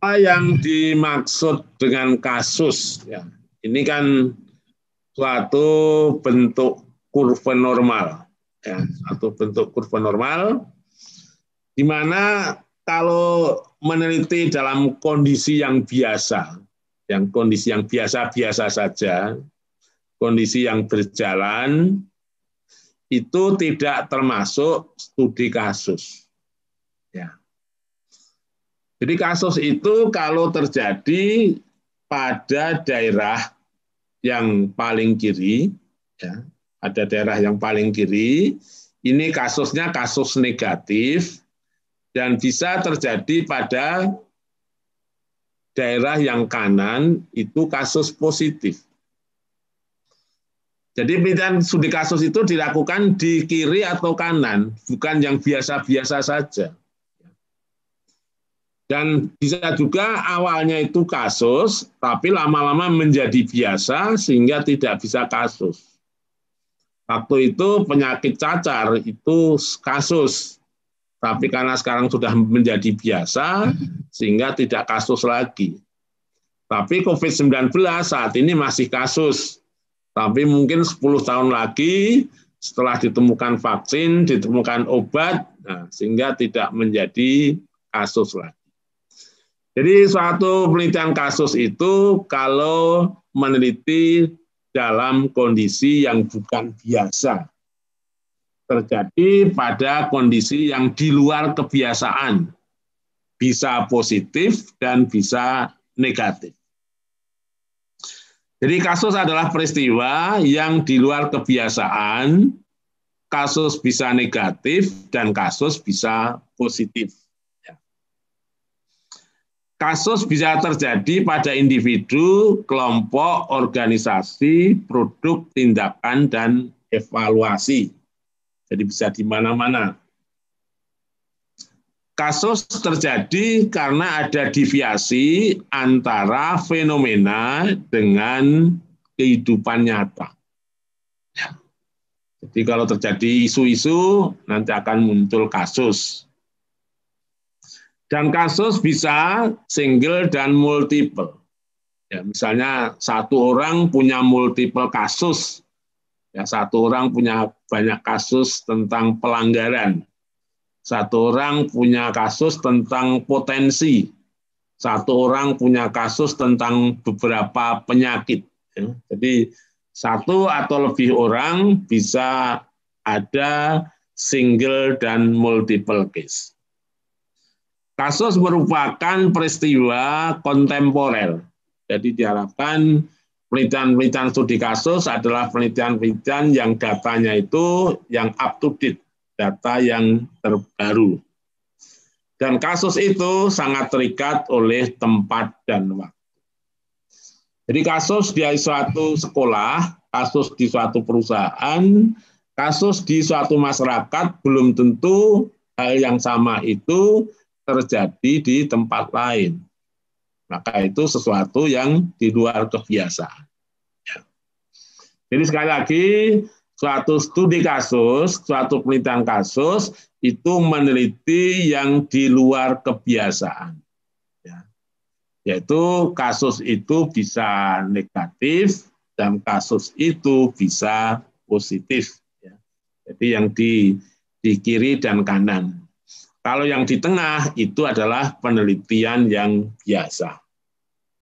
Apa yang dimaksud dengan kasus? Ya, ini kan suatu bentuk kurva normal, ya, satu bentuk kurva normal, di mana kalau meneliti dalam kondisi yang biasa, yang kondisi yang biasa-biasa saja, kondisi yang berjalan, itu tidak termasuk studi kasus. Ya. Jadi kasus itu kalau terjadi pada daerah yang paling kiri, ya, ada daerah yang paling kiri, ini kasusnya kasus negatif dan bisa terjadi pada daerah yang kanan itu kasus positif. Jadi penelitian studi kasus itu dilakukan di kiri atau kanan, bukan yang biasa-biasa saja. Dan bisa juga awalnya itu kasus, tapi lama-lama menjadi biasa sehingga tidak bisa kasus. Waktu itu penyakit cacar itu kasus, tapi karena sekarang sudah menjadi biasa sehingga tidak kasus lagi. Tapi COVID-19 saat ini masih kasus. Tapi mungkin 10 tahun lagi setelah ditemukan vaksin, ditemukan obat, nah, sehingga tidak menjadi kasus lagi. Jadi suatu penelitian kasus itu kalau meneliti dalam kondisi yang bukan biasa, terjadi pada kondisi yang di luar kebiasaan, bisa positif dan bisa negatif. Jadi kasus adalah peristiwa yang di luar kebiasaan, kasus bisa negatif dan kasus bisa positif. Kasus bisa terjadi pada individu, kelompok, organisasi, produk, tindakan, dan evaluasi. Jadi bisa di mana-mana. Kasus terjadi karena ada deviasi antara fenomena dengan kehidupan nyata. Jadi kalau terjadi isu-isu, nanti akan muncul kasus. Dan kasus bisa single dan multiple. Ya, misalnya satu orang punya multiple kasus. Ya, satu orang punya banyak kasus tentang pelanggaran. Satu orang punya kasus tentang potensi. Satu orang punya kasus tentang beberapa penyakit. Ya, jadi satu atau lebih orang bisa ada single dan multiple case. Kasus merupakan peristiwa kontemporer. Jadi diharapkan penelitian-penelitian studi kasus adalah penelitian-penelitian yang datanya itu yang up to date, data yang terbaru. Dan kasus itu sangat terikat oleh tempat dan waktu. Jadi kasus di suatu sekolah, kasus di suatu perusahaan, kasus di suatu masyarakat belum tentu hal yang sama itu terjadi di tempat lain. Maka itu sesuatu yang di luar kebiasaan. Jadi sekali lagi, suatu studi kasus, suatu penelitian kasus, itu meneliti yang di luar kebiasaan. Yaitu kasus itu bisa negatif, dan kasus itu bisa positif. Jadi yang di kiri dan kanan. Kalau yang di tengah itu adalah penelitian yang biasa.